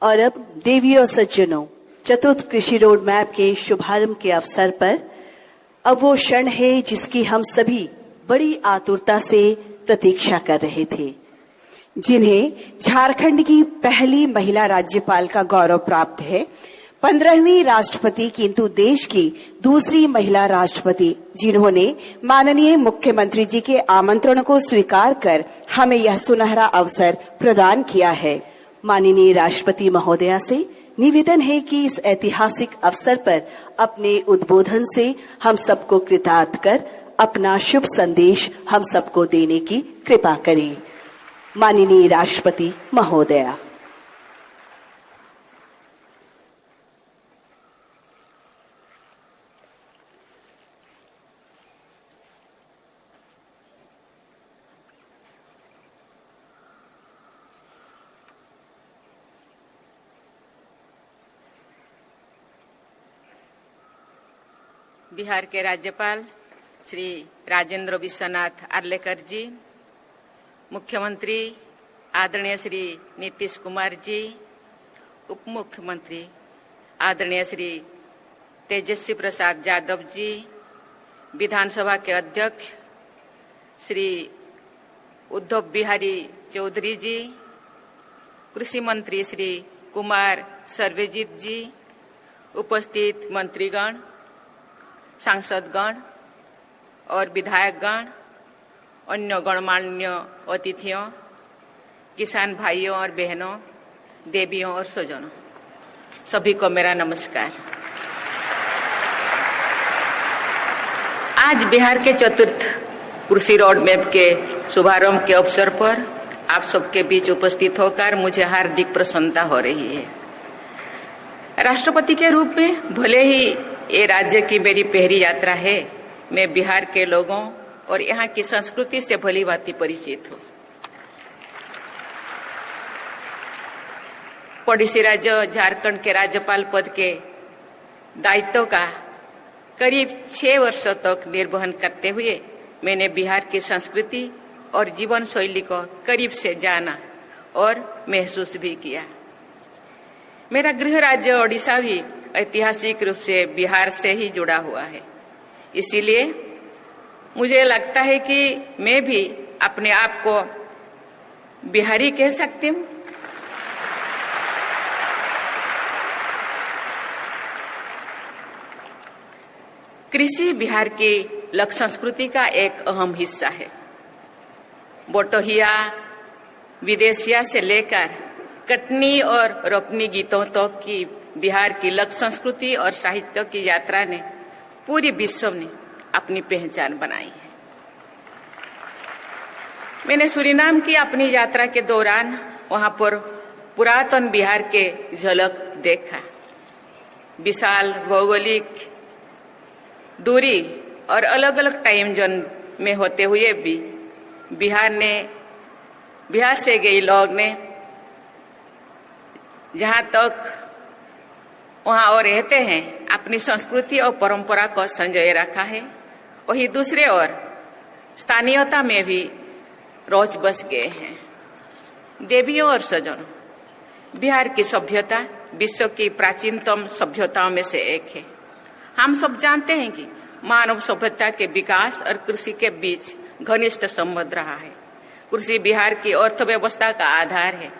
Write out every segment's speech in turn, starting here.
और अब देवी और सज्जनों, चतुर्थ कृषि रोड मैप के शुभारंभ के अवसर पर अब वो क्षण है जिसकी हम सभी बड़ी आतुरता से प्रतीक्षा कर रहे थे, जिन्हें झारखंड की पहली महिला राज्यपाल का गौरव प्राप्त है, 15वीं राष्ट्रपति किंतु देश की दूसरी महिला राष्ट्रपति, जिन्होंने माननीय मुख्यमंत्री जी के आमंत्रण को स्वीकार कर हमें यह सुनहरा अवसर प्रदान किया है। माननीय राष्ट्रपति महोदया से निवेदन है कि इस ऐतिहासिक अवसर पर अपने उद्बोधन से हम सबको कृतार्थ कर अपना शुभ संदेश हम सबको देने की कृपा करें। माननीय राष्ट्रपति महोदया। बिहार के राज्यपाल श्री राजेंद्र विश्वनाथ आर्लेकर जी, मुख्यमंत्री आदरणीय श्री नीतीश कुमार जी, उप मुख्यमंत्री आदरणीय श्री तेजस्वी प्रसाद यादव जी, विधानसभा के अध्यक्ष श्री उद्धव बिहारी चौधरी जी, कृषि मंत्री श्री कुमार सर्वेजित जी, उपस्थित मंत्रीगण, सांसदगण और विधायकगण, अन्य गणमान्य अतिथियों, किसान भाइयों और बहनों, देवियों और स्वजनों, सभी को मेरा नमस्कार। आज बिहार के चतुर्थ कृषि रोड मैप के शुभारंभ के अवसर पर आप सबके बीच उपस्थित होकर मुझे हार्दिक प्रसन्नता हो रही है। राष्ट्रपति के रूप में भले ही ये राज्य की मेरी पहली यात्रा है, मैं बिहार के लोगों और यहाँ की संस्कृति से भली भांति परिचित हूँ। पड़ोसी राज्य झारखंड के राज्यपाल पद के दायित्व का करीब 6 वर्षों तक निर्वहन करते हुए मैंने बिहार की संस्कृति और जीवन शैली को करीब से जाना और महसूस भी किया। मेरा गृह राज्य ओडिशा भी ऐतिहासिक रूप से बिहार से ही जुड़ा हुआ है, इसीलिए मुझे लगता है कि मैं भी अपने आप को बिहारी कह सकती हूँ। कृषि बिहार की लोक संस्कृति का एक अहम हिस्सा है। बोटोहिया, विदेशिया से लेकर कटनी और रोपनी गीतों तक की बिहार की लोक संस्कृति और साहित्य की यात्रा ने पूरे विश्व में अपनी पहचान बनाई है। मैंने सूरीनाम की अपनी यात्रा के दौरान वहां पर पुरातन बिहार के झलक देखा। विशाल भौगोलिक दूरी और अलग अलग टाइम जोन में होते हुए भी बिहार से गए लोग ने जहां तक वहां और रहते हैं अपनी संस्कृति और परंपरा को संजोए रखा है, वही दूसरे ओर स्थानीयता में भी रोज बस गए हैं। देवियों और सज्जनों, बिहार की सभ्यता विश्व की प्राचीनतम सभ्यताओं में से एक है। हम सब जानते हैं कि मानव सभ्यता के विकास और कृषि के बीच घनिष्ठ संबंध रहा है। कृषि बिहार की अर्थव्यवस्था का आधार है।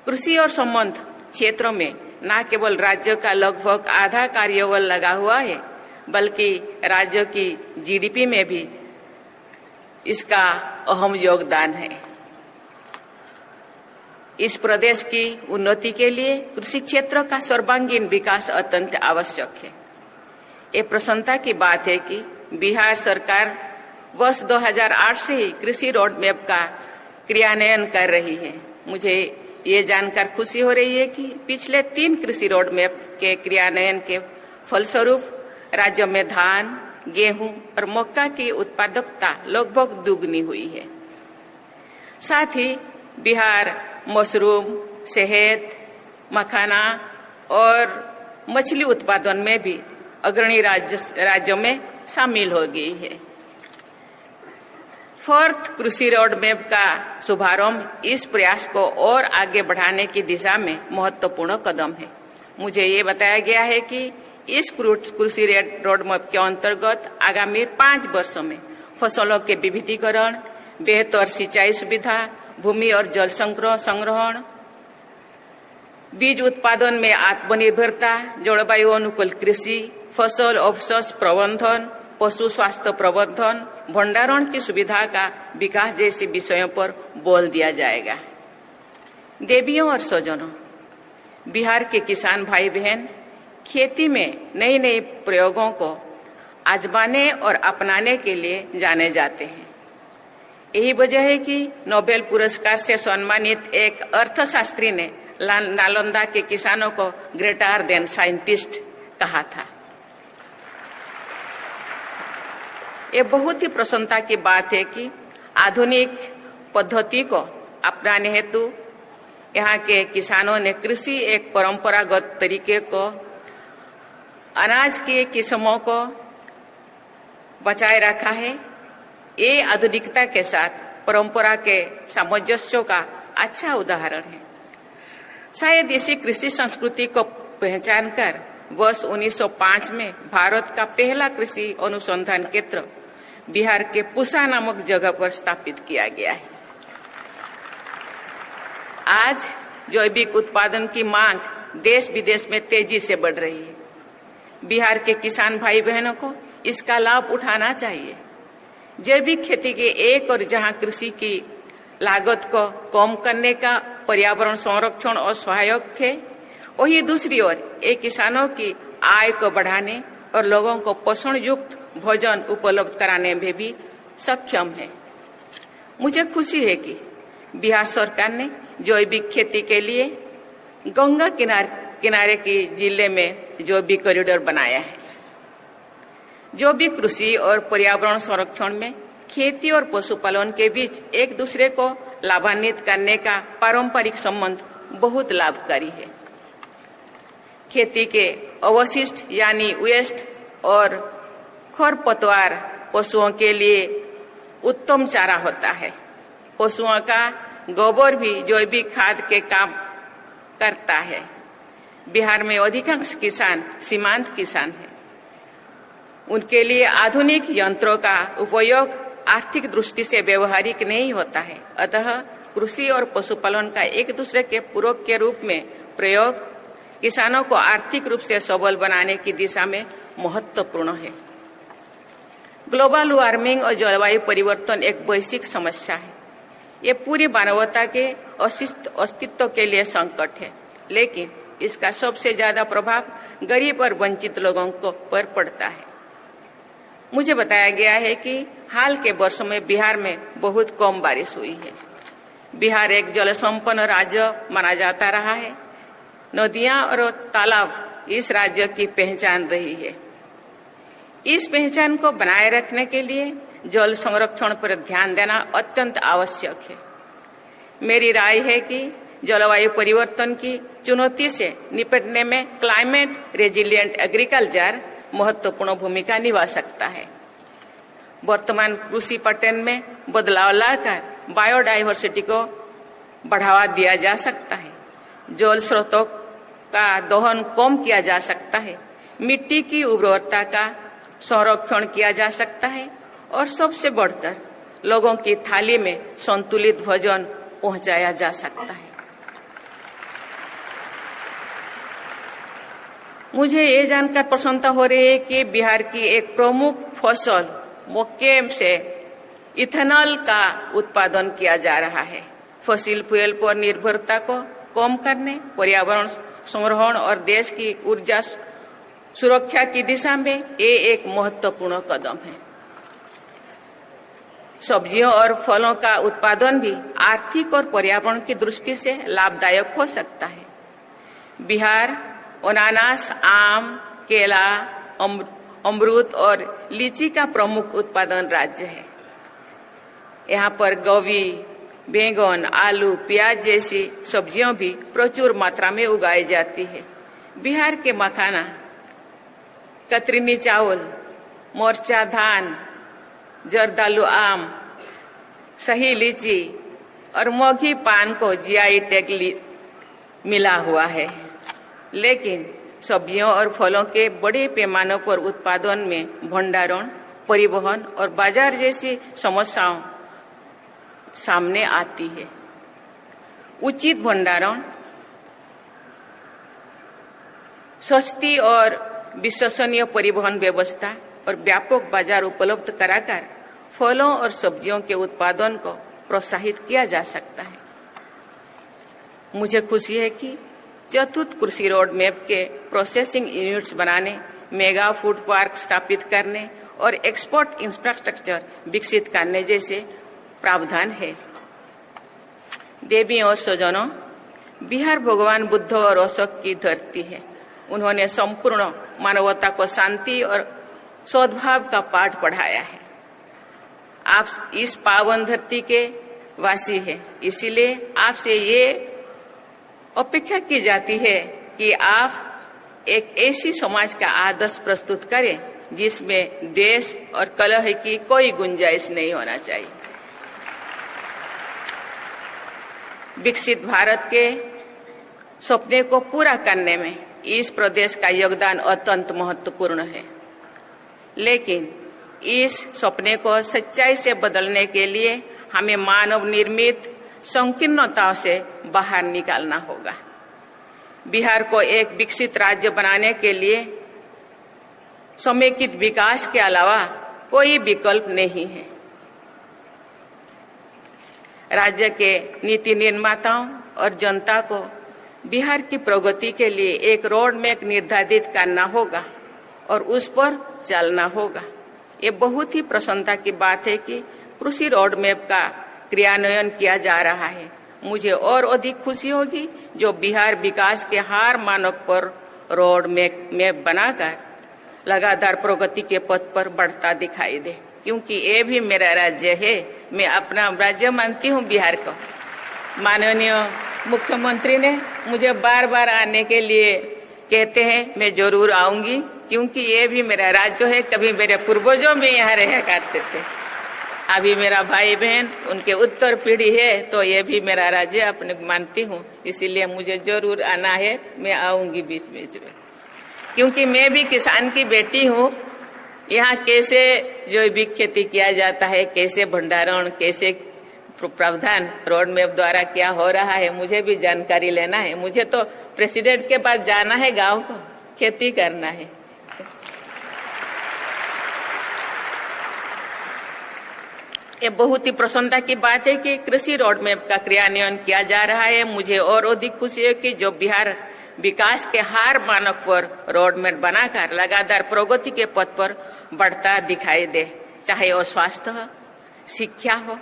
कृषि और संबंध क्षेत्रों में न केवल राज्य का लगभग आधा कार्यबल लगा हुआ है, बल्कि राज्य की जीडीपी में भी इसका अहम योगदान है। इस प्रदेश की उन्नति के लिए कृषि क्षेत्र का सर्वांगीण विकास अत्यंत आवश्यक है। ये प्रसन्नता की बात है कि बिहार सरकार वर्ष 2008 से ही कृषि रोड मैप का क्रियान्वयन कर रही है। मुझे ये जानकर खुशी हो रही है कि पिछले 3 कृषि रोड मैप के क्रियान्वयन के फलस्वरूप राज्य में धान, गेहूं और मक्का की उत्पादकता लगभग दुगनी हुई है। साथ ही बिहार मशरूम, शहद, मखाना और मछली उत्पादन में भी अग्रणी राज्यों में शामिल हो गई है। फोर्थ कृषि रोड मैप का शुभारंभ इस प्रयास को और आगे बढ़ाने की दिशा में महत्वपूर्ण कदम है। मुझे ये बताया गया है कि इस कृषि रोड मैप के अंतर्गत आगामी 5 वर्षों में फसलों के विविधीकरण, बेहतर सिंचाई सुविधा, भूमि और जल संग्रहण, बीज उत्पादन में आत्मनिर्भरता, जलवायु अनुकूल कृषि, फसल अवशेष प्रबंधन, पशु स्वास्थ्य प्रबंधन, भंडारण की सुविधा का विकास जैसे विषयों पर बल दिया जाएगा। देवियों और स्वजनों, बिहार के किसान भाई बहन खेती में नए नए प्रयोगों को आजमाने और अपनाने के लिए जाने जाते हैं। यही वजह है कि नोबेल पुरस्कार से सम्मानित एक अर्थशास्त्री ने नालंदा के किसानों को ग्रेटर देन साइंटिस्ट कहा था। ये बहुत ही प्रसन्नता की बात है कि आधुनिक पद्धति को अपनाने हेतु यहाँ के किसानों ने कृषि एक परंपरागत तरीके को, अनाज की किस्मों को बचाए रखा है। ये आधुनिकता के साथ परंपरा के सामंजस्य का अच्छा उदाहरण है। शायद इसी कृषि संस्कृति को पहचान कर वर्ष 1905 में भारत का पहला कृषि अनुसंधान केंद्र बिहार के पूसा नामक जगह पर स्थापित किया गया है। आज जैविक उत्पादन की मांग देश विदेश में तेजी से बढ़ रही है। बिहार के किसान भाई बहनों को इसका लाभ उठाना चाहिए। जैविक खेती के एक और जहां कृषि की लागत को कम करने का पर्यावरण संरक्षण और सहायक है, वही दूसरी ओर ये किसानों की आय को बढ़ाने और लोगों को पोषण युक्त भोजन उपलब्ध कराने में भी सक्षम है। मुझे खुशी है कि बिहार सरकार ने जैविक खेती के लिए गंगा किनारे की जिले में जैविक कॉरिडोर बनाया है। जैविक कृषि और पर्यावरण संरक्षण में खेती और पशुपालन के बीच एक दूसरे को लाभान्वित करने का पारंपरिक संबंध बहुत लाभकारी है। खेती के अवशिष्ट यानी वेस्ट और खरपतवार पशुओं के लिए उत्तम चारा होता है। पशुओं का गोबर भी जैविक खाद के काम करता है। बिहार में अधिकांश किसान सीमांत किसान हैं। उनके लिए आधुनिक यंत्रों का उपयोग आर्थिक दृष्टि से व्यवहारिक नहीं होता है। अतः कृषि और पशुपालन का एक दूसरे के पूरक के रूप में प्रयोग किसानों को आर्थिक रूप से सबल बनाने की दिशा में महत्वपूर्ण है। ग्लोबल वार्मिंग और जलवायु परिवर्तन एक वैश्विक समस्या है। ये पूरी मानवता के अस्तित्व के लिए संकट है, लेकिन इसका सबसे ज्यादा प्रभाव गरीब और वंचित लोगों को पर पड़ता है। मुझे बताया गया है कि हाल के वर्षों में बिहार में बहुत कम बारिश हुई है। बिहार एक जल संपन्न राज्य माना जाता रहा है। नदियां और तालाब इस राज्य की पहचान रही है। इस पहचान को बनाए रखने के लिए जल संरक्षण पर ध्यान देना अत्यंत आवश्यक है। मेरी राय है कि जलवायु परिवर्तन की चुनौती से निपटने में क्लाइमेट रेजिलिएंट एग्रीकल्चर महत्वपूर्ण भूमिका निभा सकता है। वर्तमान कृषि पैटर्न में बदलाव लाकर बायोडायवर्सिटी को बढ़ावा दिया जा सकता है। जल स्रोतों का दोहन कम किया जा सकता है। मिट्टी की उर्वरता का संरक्षण किया जा सकता है और सबसे बढ़कर लोगों की थाली में संतुलित भोजन पहुंचाया जा सकता है। मुझे ये जानकर प्रसन्नता हो रही है कि बिहार की एक प्रमुख फसल मक्के से इथेनॉल का उत्पादन किया जा रहा है। फसिल फ्यूल पर निर्भरता को कम करने, पर्यावरण संरक्षण और देश की ऊर्जा सुरक्षा की दिशा में ये एक महत्वपूर्ण कदम है। सब्जियों और फलों का उत्पादन भी आर्थिक और पर्यावरण की दृष्टि से लाभदायक हो सकता है। बिहार अनानास, आम, केला, अमरूद और लीची का प्रमुख उत्पादन राज्य है। यहाँ पर गोभी, बैंगन, आलू, प्याज जैसी सब्जियां भी प्रचुर मात्रा में उगाई जाती है। बिहार के मखाना, कतरनी चावल, मोर्चा धान, जर्दालू आम, सही लीची और मोगी पान को जीआई टैग मिला हुआ है, लेकिन सब्जियों और फलों के बड़े पैमानों पर उत्पादन में भंडारण, परिवहन और बाजार जैसी समस्याओं सामने आती है। उचित भंडारण, सस्ती और विश्वसनीय परिवहन व्यवस्था और व्यापक बाजार उपलब्ध कराकर फलों और सब्जियों के उत्पादन को प्रोत्साहित किया जा सकता है। मुझे खुशी है कि चतुर्थ कृषि रोड मैप के प्रोसेसिंग यूनिट्स बनाने, मेगा फूड पार्क स्थापित करने और एक्सपोर्ट इंफ्रास्ट्रक्चर विकसित करने जैसे प्रावधान है। देवी और स्वजनों, बिहार भगवान बुद्ध और अशोक की धरती है। उन्होंने संपूर्ण मानवता को शांति और सद्भाव का पाठ पढ़ाया है। आप इस पावन धरती के वासी हैं, इसीलिए आपसे ये अपेक्षा की जाती है कि आप एक ऐसी समाज का आदर्श प्रस्तुत करें जिसमें द्वेष और कलह की कोई गुंजाइश नहीं होना चाहिए। विकसित भारत के सपने को पूरा करने में इस प्रदेश का योगदान अत्यंत महत्वपूर्ण है, लेकिन इस सपने को सच्चाई से बदलने के लिए हमें मानव निर्मित संकीर्णताओं से बाहर निकालना होगा। बिहार को एक विकसित राज्य बनाने के लिए समेकित विकास के अलावा कोई विकल्प नहीं है। राज्य के नीति निर्माताओं और जनता को बिहार की प्रगति के लिए एक रोड मैप निर्धारित करना होगा और उस पर चलना होगा। ये बहुत ही प्रसन्नता की बात है कि कृषि रोड मैप का क्रियान्वयन किया जा रहा है। मुझे और अधिक खुशी होगी जो बिहार विकास के हर मानक पर रोड मैप बनाकर लगातार प्रगति के पथ पर बढ़ता दिखाई दे, क्योंकि ये भी मेरा राज्य है। मैं अपना राज्य मानती हूँ बिहार को। माननीय मुख्यमंत्री ने मुझे बार बार आने के लिए कहते हैं, मैं जरूर आऊंगी, क्योंकि ये भी मेरा राज्य है। कभी मेरे पूर्वजों में यहाँ रहा करते थे, अभी मेरा भाई बहन उनके उत्तर पीढ़ी है, तो ये भी मेरा राज्य अपने मानती हूँ। इसीलिए मुझे जरूर आना है, मैं आऊंगी बीच बीच में, क्योंकि मैं भी किसान की बेटी हूँ। यहाँ कैसे जैविक खेती किया जाता है, कैसे भंडारण, कैसे प्रावधान रोड मैप द्वारा क्या हो रहा है, मुझे भी जानकारी लेना है। मुझे तो प्रेसिडेंट के पास जाना है, गांव को खेती करना है। ये बहुत ही प्रसन्नता की बात है कि कृषि रोड मैप का क्रियान्वयन किया जा रहा है। मुझे और अधिक खुशी है कि जो बिहार विकास के हर मानक पर रोड मैप बनाकर लगातार प्रगति के पथ पर बढ़ता दिखाई दे, चाहे वो स्वास्थ्य हो, शिक्षा हो,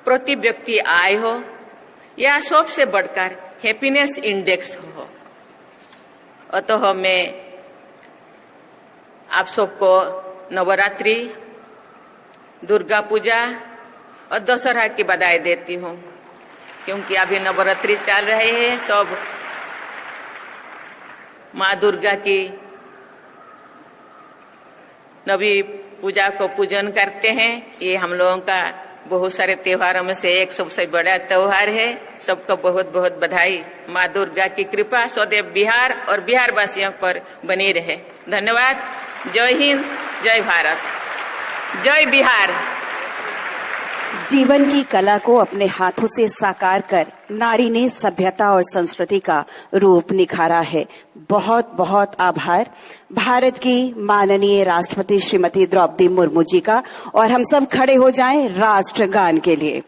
प्रति व्यक्ति आय हो, या सबसे बढ़कर हैप्पीनेस इंडेक्स हो। अतः मैं आप सबको नवरात्रि, दुर्गा पूजा और दशहरा की बधाई देती हूँ, क्योंकि अभी नवरात्रि चल रहे हैं। सब माँ दुर्गा की नवी पूजा को पूजन करते हैं। ये हम लोगों का बहुत सारे त्योहारों में से एक सबसे बड़ा त्योहार है। सबको बहुत बहुत बधाई। माँ दुर्गा की कृपा सदैव बिहार और बिहार वासियों पर बनी रहे। धन्यवाद। जय हिंद, जय भारत, जय बिहार। जीवन की कला को अपने हाथों से साकार कर नारी ने सभ्यता और संस्कृति का रूप निखारा है। बहुत बहुत आभार भारत की माननीय राष्ट्रपति श्रीमती द्रौपदी मुर्मू जी का। और हम सब खड़े हो जाएं राष्ट्रगान के लिए।